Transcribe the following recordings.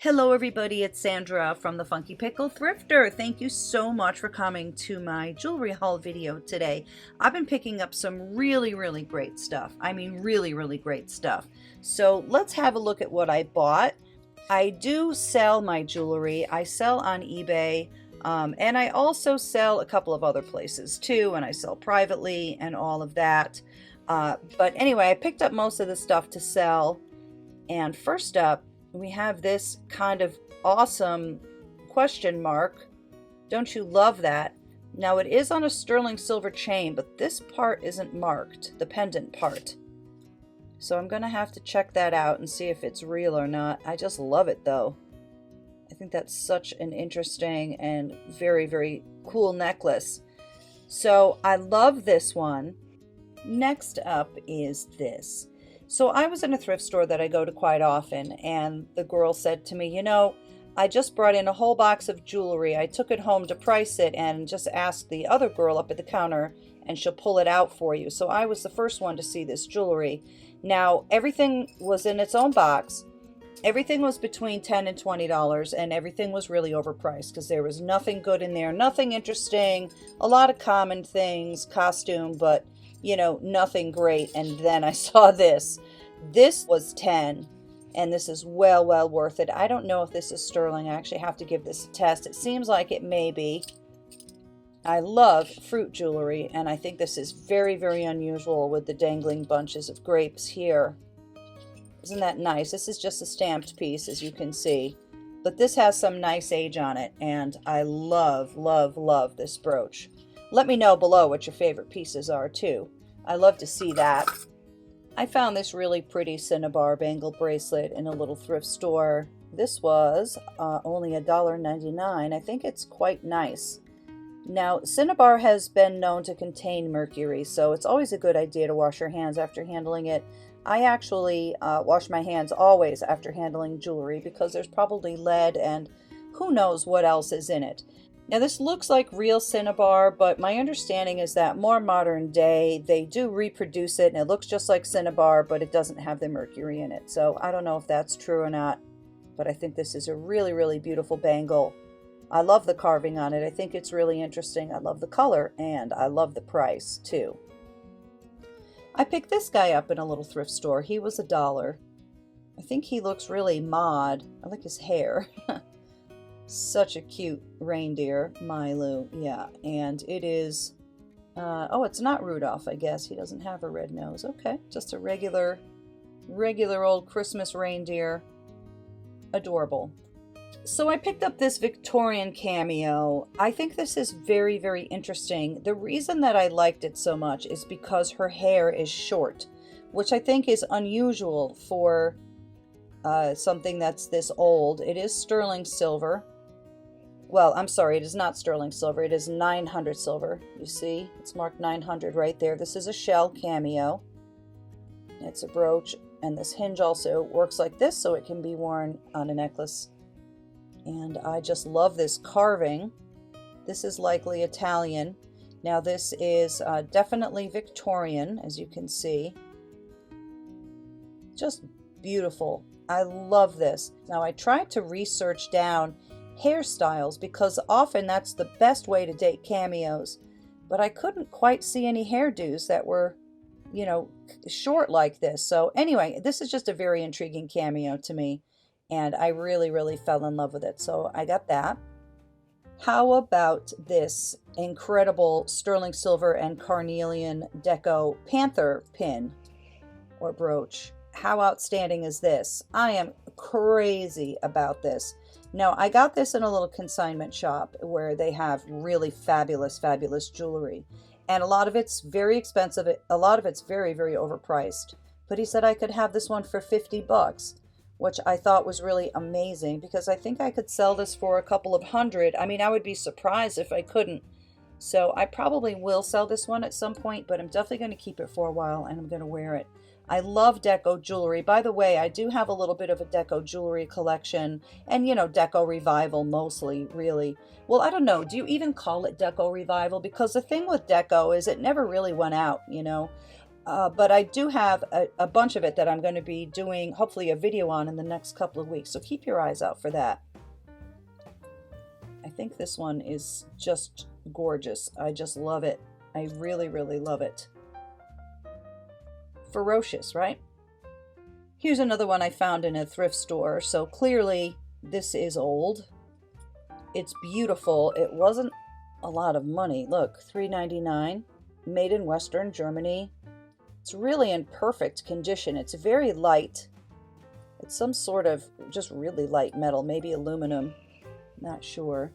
Hello everybody, it's Sandra from the Funky Pickle Thrifter. Thank you so much for coming to my jewelry haul video today. I've been picking up some really great stuff. I mean really great stuff. So let's have a look at what I bought. I do sell my jewelry. I sell on eBay and I also sell a couple of other places too, and I sell privately and all of that. But anyway, I picked up most of the stuff to sell, and first up we have this kind of awesome question mark. Don't you love that? Now it is on a sterling silver chain, but this part isn't marked, the pendant part. So I'm gonna have to check that out and see if it's real or not. I just love it though. I think that's such an interesting and very cool necklace. So I love this one. Next up is this. So I was in a thrift store that I go to quite often, and the girl said to me, you know, I just brought in a whole box of jewelry. I took it home to price it and just asked the other girl up at the counter and she'll pull it out for you. So I was the first one to see this jewelry. Now everything was in its own box. Everything was between $10 and $20, and everything was really overpriced because there was nothing good in there, nothing interesting, a lot of common things, costume, but you know, nothing great. And then I saw this. This was 10, and this is well worth it. I don't know if this is sterling. I actually have to give this a test. It seems like it may be. I love fruit jewelry, and I think this is very unusual with the dangling bunches of grapes here. Isn't that nice? This is just a stamped piece, as you can see, but this has some nice age on it, and I love this brooch. Let me know below what your favorite pieces are too. I love to see that. I found this really pretty Cinnabar bangle bracelet in a little thrift store. This was only $1.99. I think it's quite nice. Now, Cinnabar has been known to contain mercury, so it's always a good idea to wash your hands after handling it. I actually wash my hands always after handling jewelry because there's probably lead and who knows what else is in it. Now this looks like real Cinnabar, but my understanding is that more modern day, they do reproduce it and it looks just like Cinnabar, but it doesn't have the mercury in it. So I don't know if that's true or not, but I think this is a really beautiful bangle. I love the carving on it. I think it's really interesting. I love the color and I love the price too. I picked this guy up in a little thrift store. He was $1. I think he looks really mod. I like his hair. Such a cute reindeer, Milu, yeah, and it is, oh, it's not Rudolph, I guess. He doesn't have a red nose. Okay, just a regular old Christmas reindeer. Adorable. So I picked up this Victorian Cameo. I think this is very interesting. The reason that I liked it so much is because her hair is short, which I think is unusual for something that's this old. It is sterling silver. Well, I'm sorry, it is not sterling silver. It is 900 silver. You see, it's marked 900 right there. This is a shell cameo. It's a brooch, and this hinge also works like this, so it can be worn on a necklace. And I just love this carving. This is likely Italian. Now this is definitely Victorian, as you can see. Just beautiful. I love this. Now I tried to research down hairstyles because often that's the best way to date cameos, but I couldn't quite see any hairdos that were, you know, short like this. So anyway, this is just a very intriguing cameo to me, and I really fell in love with it. So I got that. How about this incredible sterling silver and carnelian Deco panther pin or brooch? How outstanding is this? I am crazy about this. Now, I got this in a little consignment shop where they have really fabulous jewelry. And a lot of it's very expensive. A lot of it's very overpriced. But he said I could have this one for $50, which I thought was really amazing because I think I could sell this for a couple of hundred. I mean, I would be surprised if I couldn't. So I probably will sell this one at some point, but I'm definitely going to keep it for a while and I'm going to wear it. I love Deco jewelry. By the way, I do have a little bit of a Deco jewelry collection, and you know, Deco revival mostly, really. Well, I don't know, do you even call it Deco revival? Because the thing with Deco is it never really went out, you know. But I do have a bunch of it that I'm going to be doing, hopefully, a video on in the next couple of weeks. So keep your eyes out for that. I think this one is just gorgeous. I just love it. I really, really love it. Ferocious, right? Here's another one I found in a thrift store. So clearly this is old. It's beautiful. It wasn't a lot of money. Look, $3.99, made in Western Germany. It's really in perfect condition. It's very light. It's some sort of just really light metal, maybe aluminum. Not sure.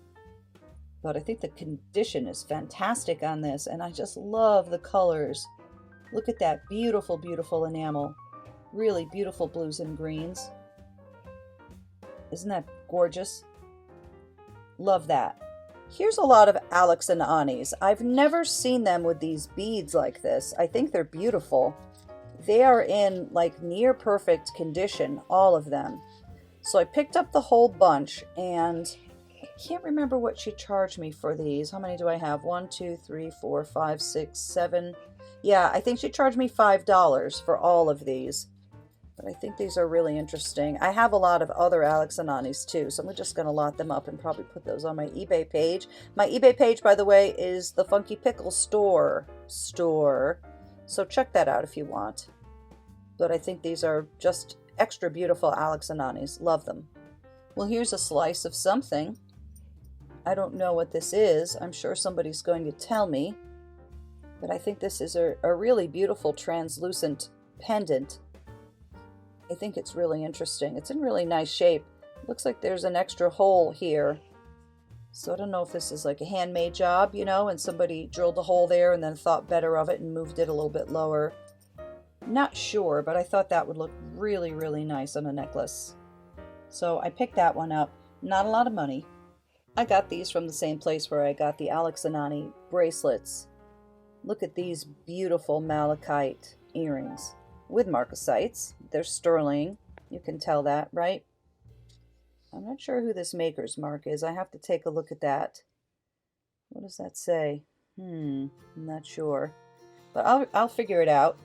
But I think the condition is fantastic on this, and I just love the colors. Look at that beautiful, beautiful enamel. Really beautiful blues and greens. Isn't that gorgeous? Love that. Here's a lot of Alex and Ani's. I've never seen them with these beads like this. I think they're beautiful. They are in like near perfect condition, all of them. So I picked up the whole bunch, and I can't remember what she charged me for these. How many do I have? 1, 2, 3, 4, 5, 6, 7. Yeah, I think she charged me $5 for all of these. But I think these are really interesting. I have a lot of other Alex and Ani's too, so I'm just going to lot them up and probably put those on my eBay page. My eBay page, by the way, is the Funky Pickle store. So check that out if you want. But I think these are just extra beautiful Alex and Ani's. Love them. Well, here's a slice of something. I don't know what this is. I'm sure somebody's going to tell me. But I think this is a really beautiful translucent pendant. I think it's really interesting. It's in really nice shape. Looks like there's an extra hole here. So I don't know if this is like a handmade job, you know, and somebody drilled a hole there and then thought better of it and moved it a little bit lower. Not sure, but I thought that would look really, really nice on a necklace. So I picked that one up. Not a lot of money. I got these from the same place where I got the Alex and Ani bracelets. Look at these beautiful malachite earrings with Marcosites. They're sterling. You can tell that, right? I'm not sure who this maker's mark is. I have to take a look at that. What does that say? I'm not sure. But I'll figure it out.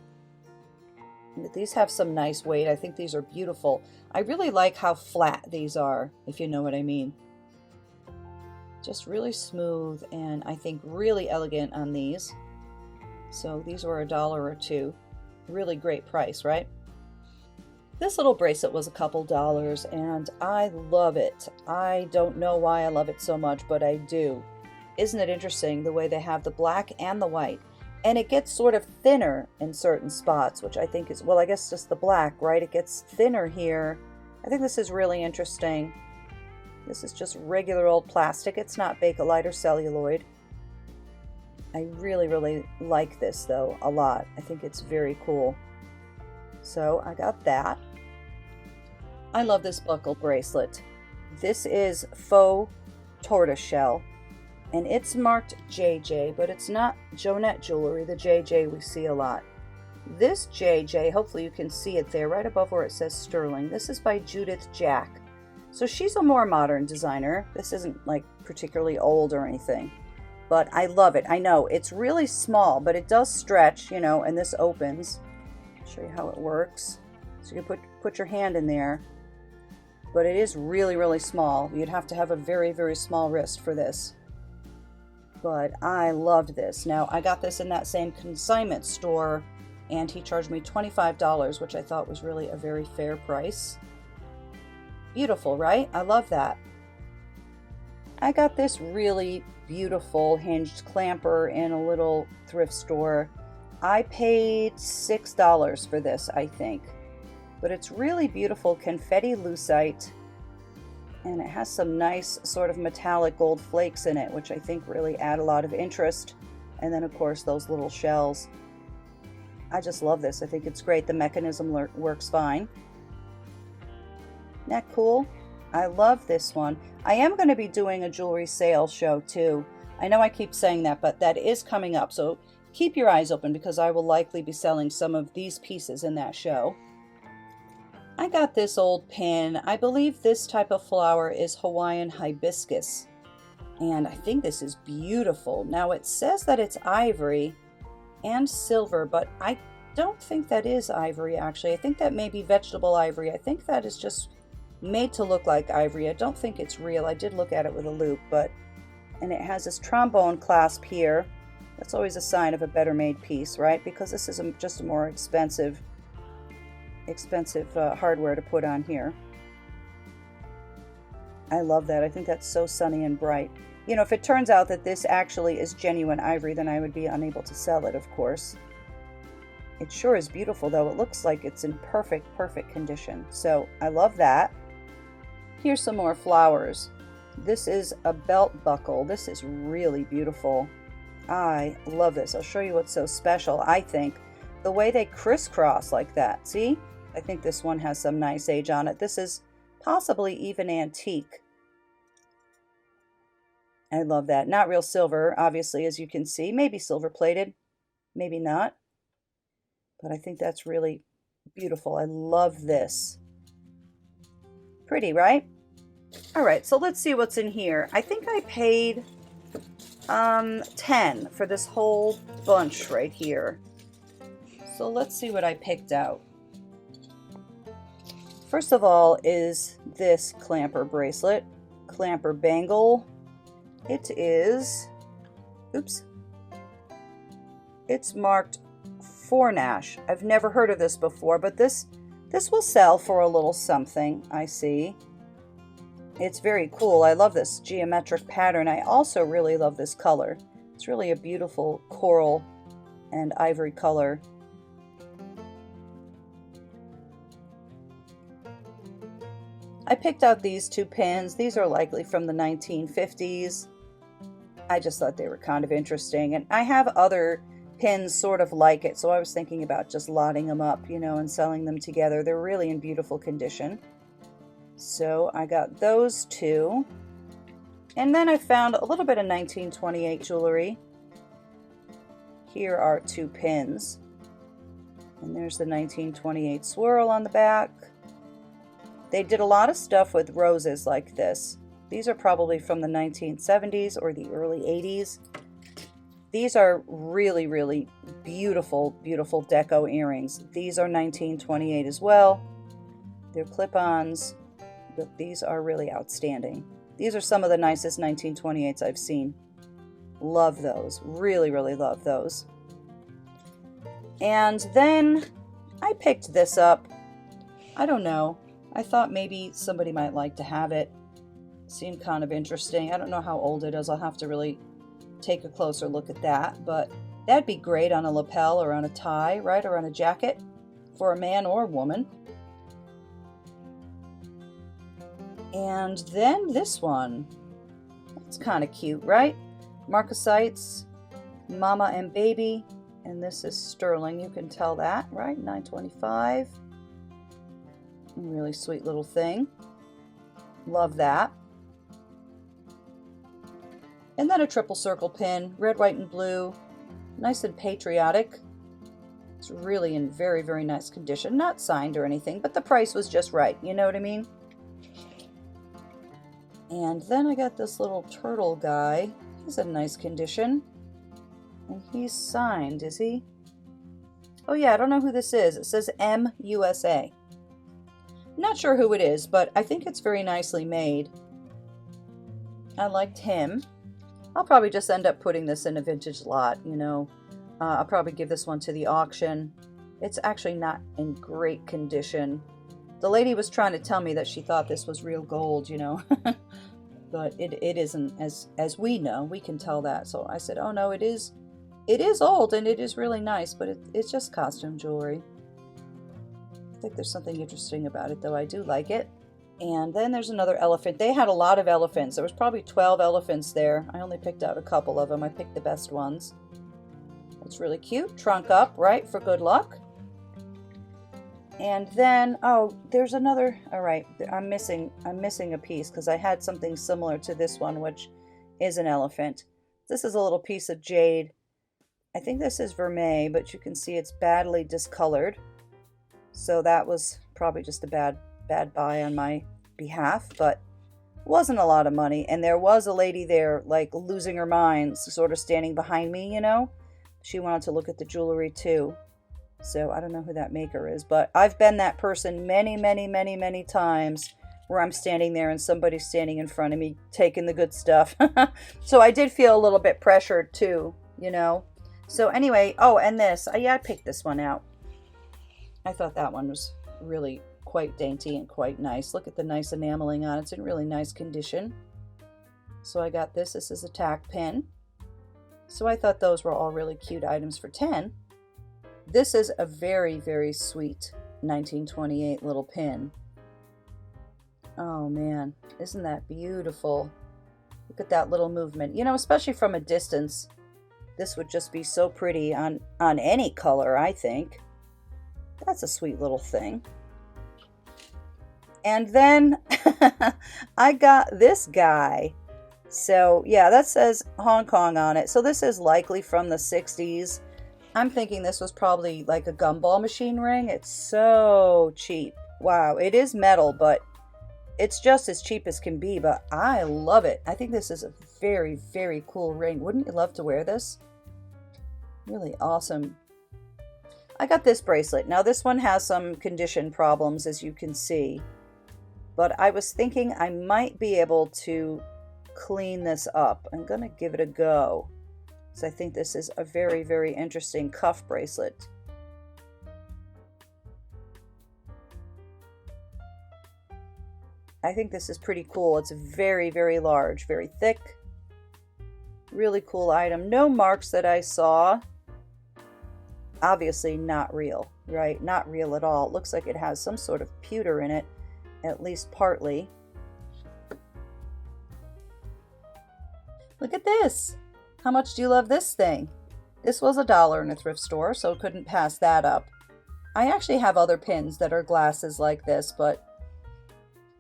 These have some nice weight. I think these are beautiful. I really like how flat these are, if you know what I mean. Just really smooth and I think really elegant on these. So these were $1 or $2. Really great price, right? This little bracelet was a couple dollars and I love it. I don't know why I love it so much, but I do. Isn't it interesting the way they have the black and the white? And it gets sort of thinner in certain spots, which I think is, well, I guess just the black, right? It gets thinner here. I think this is really interesting. This is just regular old plastic. It's not Bakelite or celluloid. I really, really like this, though, a lot. I think it's very cool. So I got that. I love this buckle bracelet. This is faux tortoiseshell, and it's marked JJ, but it's not Jonette jewelry, the JJ we see a lot. This JJ, hopefully you can see it there, right above where it says sterling. This is by Judith Jack. So she's a more modern designer. This isn't like particularly old or anything. But I love it. I know it's really small, but it does stretch, you know, and this opens. I'll show you how it works. So you can put your hand in there, but it is really, really small. You'd have to have a very, very small wrist for this. But I loved this. Now, I got this in that same consignment store, and he charged me $25, which I thought was really a very fair price. Beautiful, right? I love that. I got this really beautiful hinged clamper in a little thrift store. I paid $6 for this, I think. But it's really beautiful confetti lucite, and it has some nice sort of metallic gold flakes in it, which I think really add a lot of interest. And then, of course, those little shells. I just love this. I think it's great. The mechanism works fine. Isn't that cool? I love this one. I am going to be doing a jewelry sale show too. I know I keep saying that, but that is coming up. So keep your eyes open because I will likely be selling some of these pieces in that show. I got this old pin. I believe this type of flower is Hawaiian hibiscus. And I think this is beautiful. Now it says that it's ivory and silver, but I don't think that is ivory, actually. I think that may be vegetable ivory. I think that is just made to look like ivory. I don't think it's real. I did look at it with a loupe, and it has this trombone clasp here. That's always a sign of a better made piece, right? Because this is just a more expensive hardware to put on here. I love that. I think that's so sunny and bright. You know, if it turns out that this actually is genuine ivory, then I would be unable to sell it, of course. It sure is beautiful, though. It looks like it's in perfect condition. So I love that. Here's some more flowers. This is a belt buckle. This is really beautiful. I love this. I'll show you what's so special, I think. The way they crisscross like that. See? I think this one has some nice age on it. This is possibly even antique. I love that. Not real silver, obviously, as you can see. Maybe silver plated, maybe not. But I think that's really beautiful. I love this. Pretty, right? All right, so let's see what's in here. I think I paid 10 for this whole bunch right here. So let's see what I picked out. First of all is this clamper bracelet, clamper bangle. It is, oops, it's marked Fornash. I've never heard of this before, but this will sell for a little something, I see. It's very cool. I love this geometric pattern. I also really love this color. It's really a beautiful coral and ivory color. I picked out these two pins. These are likely from the 1950s. I just thought they were kind of interesting. And I have other pins sort of like it, so I was thinking about just lotting them up, you know, and selling them together. They're really in beautiful condition. So I got those two. And then I found a little bit of 1928 jewelry. Here are two pins. And there's the 1928 swirl on the back. They did a lot of stuff with roses like this. These are probably from the 1970s or the early 80s. These are really, really beautiful, beautiful deco earrings. These are 1928 as well. They're clip-ons, but these are really outstanding. These are some of the nicest 1928s I've seen. Love those. Really, really love those. And then I picked this up. I don't know. I thought maybe somebody might like to have it. Seemed kind of interesting. I don't know how old it is. I'll have to really take a closer look at that. But that'd be great on a lapel or on a tie, right? Or on a jacket for a man or woman. And then this one. That's kind of cute, right? Marcosites, Mama and Baby. And this is sterling. You can tell that, right? $9.25. Really sweet little thing. Love that. And then a triple circle pin, red, white, and blue. Nice and patriotic. It's really in very, very nice condition. Not signed or anything, but the price was just right. You know what I mean? And then I got this little turtle guy. He's in nice condition. And he's signed, is he? Oh yeah, I don't know who this is. It says M USA. Not sure who it is, but I think it's very nicely made. I liked him. I'll probably just end up putting this in a vintage lot, you know. I'll probably give this one to the auction. It's actually not in great condition. The lady was trying to tell me that she thought this was real gold, you know. But it isn't, as we know. We can tell that. So I said, oh no, it is old and it is really nice, but it's just costume jewelry. I think there's something interesting about it, though. I do like it. And then there's another elephant. They had a lot of elephants. There was probably 12 elephants there. I only picked out a couple of them. I picked the best ones. It's really cute. Trunk up, right, for good luck. And then, oh, there's another. All right, I'm missing a piece because I had something similar to this one, which is an elephant. This is a little piece of jade. I think this is vermeil, but you can see it's badly discolored. So that was probably just a bad buy on my behalf, but it wasn't a lot of money. And there was a lady there, like, losing her mind, sort of standing behind me, you know. She wanted to look at the jewelry too. So I don't know who that maker is, but I've been that person many, many, many, many times where I'm standing there and somebody's standing in front of me taking the good stuff. So I did feel a little bit pressured too, you know. So anyway, oh, and this, yeah, I picked this one out. I thought that one was really quite dainty and quite nice. Look at the nice enameling on it. It's in really nice condition. So I got this. This is a tack pin. So I thought those were all really cute items for 10. This is a very, very sweet 1928 little pin. Oh man, isn't that beautiful? Look at that little movement. You know, especially from a distance, this would just be so pretty on any color, I think. That's a sweet little thing. And then I got this guy. So yeah, that says Hong Kong on it. So this is likely from the 60s. I'm thinking this was probably like a gumball machine ring. It's so cheap. Wow, it is metal, but it's just as cheap as can be, but I love it. I think this is a very, very cool ring. Wouldn't you love to wear this? Really awesome. I got this bracelet. Now this one has some condition problems, as you can see, but I was thinking I might be able to clean this up. I'm gonna give it a go. So I think this is a very, very interesting cuff bracelet. I think this is pretty cool. It's very, very large, very thick. Really cool item. No marks that I saw. Obviously not real, right? Not real at all. It looks like it has some sort of pewter in it, at least partly. Look at this. How much do you love this thing? This was $1 in a thrift store, so couldn't pass that up. I actually have other pins that are glasses like this, but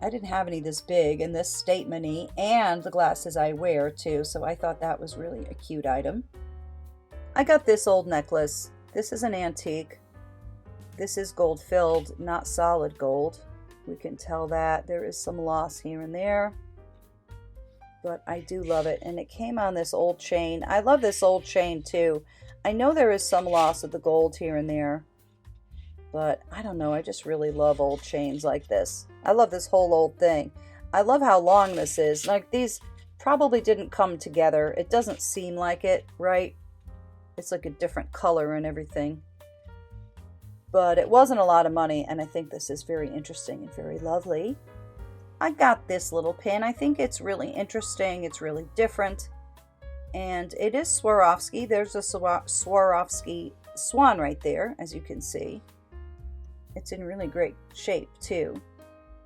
I didn't have any this big and this statement-y, and the glasses I wear too, so I thought that was really a cute item. I got this old necklace. This is an antique. This is gold filled, not solid gold. We can tell that there is some loss here and there. But I do love it, and it came on this old chain. I love this old chain too. I know there is some loss of the gold here and there, but I don't know. I just really love old chains like this. I love this whole old thing. I love how long this is. Like, these probably didn't come together. It doesn't seem like it, right? It's like a different color and everything. But it wasn't a lot of money, and I think this is very interesting and very lovely. I got this little pin. I think it's really interesting. It's really different. And it is Swarovski. There's a Swarovski Swan right there, as you can see. It's in really great shape too.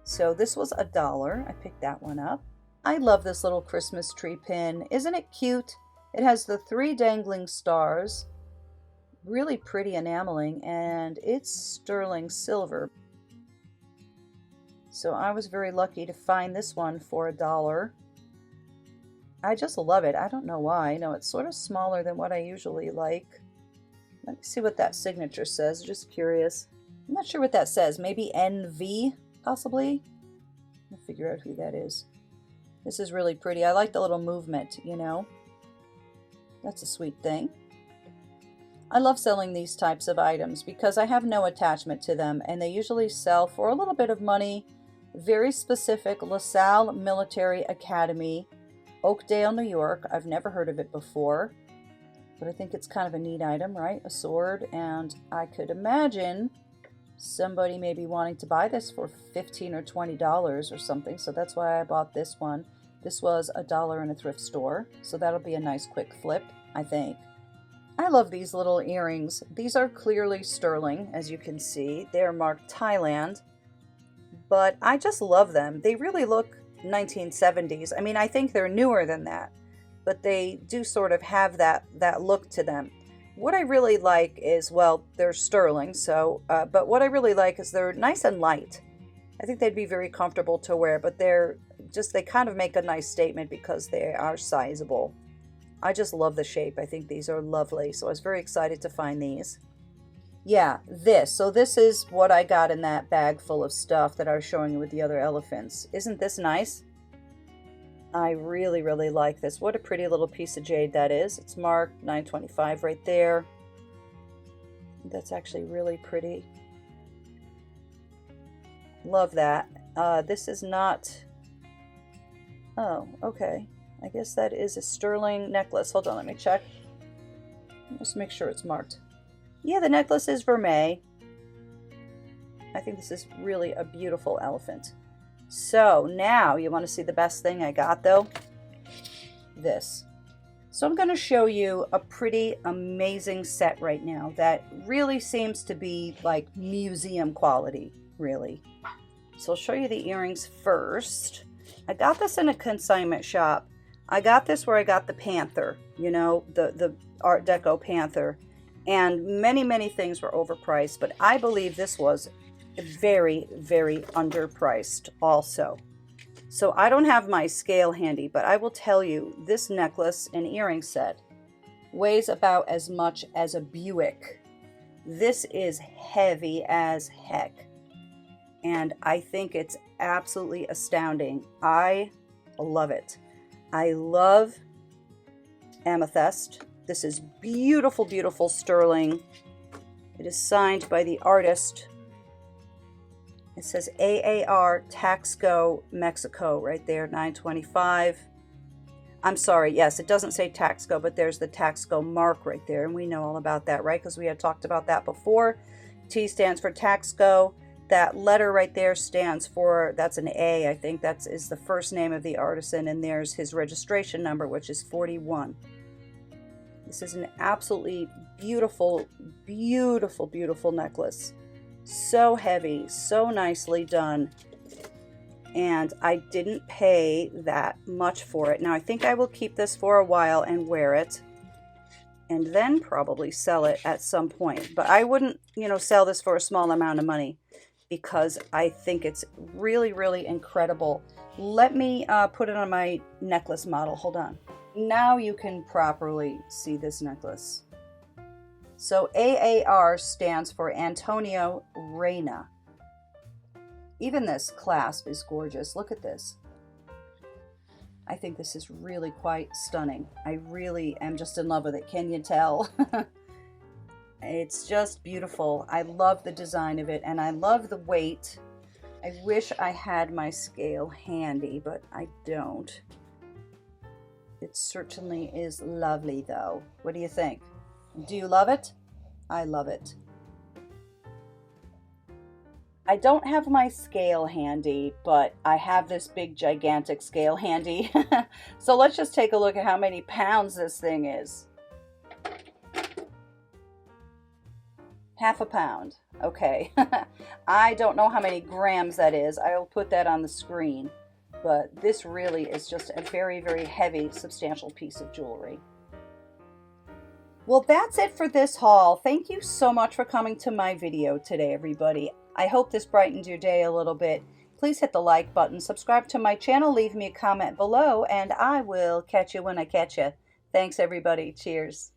So this was $1. I picked that one up. I love this little Christmas tree pin. Isn't it cute? It has the 3 dangling stars. Really pretty enameling, and it's sterling silver. So I was very lucky to find this one for $1. I just love it. I don't know why. I know it's sort of smaller than what I usually like. Let me see what that signature says. Just curious. I'm not sure what that says. Maybe NV, possibly? I'll figure out who that is. This is really pretty. I like the little movement, you know. That's a sweet thing. I love selling these types of items because I have no attachment to them, and they usually sell for a little bit of money. Very specific, LaSalle Military Academy, Oakdale, New York. I've never heard of it before, but I think it's kind of a neat item, right? A sword, and I could imagine somebody maybe wanting to buy this for $15 or $20 or something, so that's why I bought this one. This was $1 in a thrift store, so that'll be a nice quick flip, I think. I love these little earrings. These are clearly sterling, as you can see. They're marked Thailand, but I just love them. They really look 1970s. I mean, I think they're newer than that, but they do sort of have that look to them. What I really like is, well, they're sterling, so, but what I really like is they're nice and light. I think they'd be very comfortable to wear, but they kind of make a nice statement because they are sizable. I just love the shape. I think these are lovely, so I was very excited to find these. Yeah, this. So this is what I got in that bag full of stuff that I was showing you with the other elephants. Isn't this nice? I really, really like this. What a pretty little piece of jade that is. It's marked $9.25 right there. That's actually really pretty. Love that. This is not... Oh, okay. I guess that is a sterling necklace. Hold on, let me check. Just make sure it's marked. Yeah, the necklace is vermeil. I think this is really a beautiful elephant. So now, you want to see the best thing I got though? This. So I'm going to show you a pretty amazing set right now that really seems to be like museum quality, really. So I'll show you the earrings first. I got this in a consignment shop. I got this where I got the panther, you know, the Art Deco panther. And many things were overpriced, but I believe this was very, very underpriced also. So I don't have my scale handy, but I will tell you this necklace and earring set weighs about as much as a Buick. This is heavy as heck. And I think it's absolutely astounding. I love it. I love amethyst. This is beautiful, beautiful sterling. It is signed by the artist. It says AAR Taxco Mexico right there, $9.25. I'm sorry, yes, it doesn't say Taxco, but there's the Taxco mark right there, and we know all about that, right? Because we had talked about that before. T stands for Taxco. That letter right there stands for, that's an A, I think that is the first name of the artisan, and there's his registration number, which is 41. This is an absolutely beautiful, beautiful, beautiful necklace. So heavy, so nicely done, and I didn't pay that much for it. Now I think I will keep this for a while and wear it, and then probably sell it at some point. But I wouldn't, you know, sell this for a small amount of money because I think it's really, really incredible. Let me put it on my necklace model. Hold on. Now you can properly see this necklace. So AAR stands for Antonio Reina. Even this clasp is gorgeous. Look at this. I think this is really quite stunning. I really am just in love with it. Can you tell? It's just beautiful. I love the design of it, and I love the weight. I wish I had my scale handy, but I don't. It certainly is lovely though. What do you think? Do you love it? I love it. I don't have my scale handy, but I have this big gigantic scale handy. So let's just take a look at how many pounds this thing is. Half a pound. Okay. I don't know how many grams that is. I'll put that on the screen. But this really is just a very, very heavy, substantial piece of jewelry. Well, that's it for this haul. Thank you so much for coming to my video today, everybody. I hope this brightened your day a little bit. Please hit the like button, subscribe to my channel, leave me a comment below, and I will catch you when I catch you. Thanks, everybody. Cheers.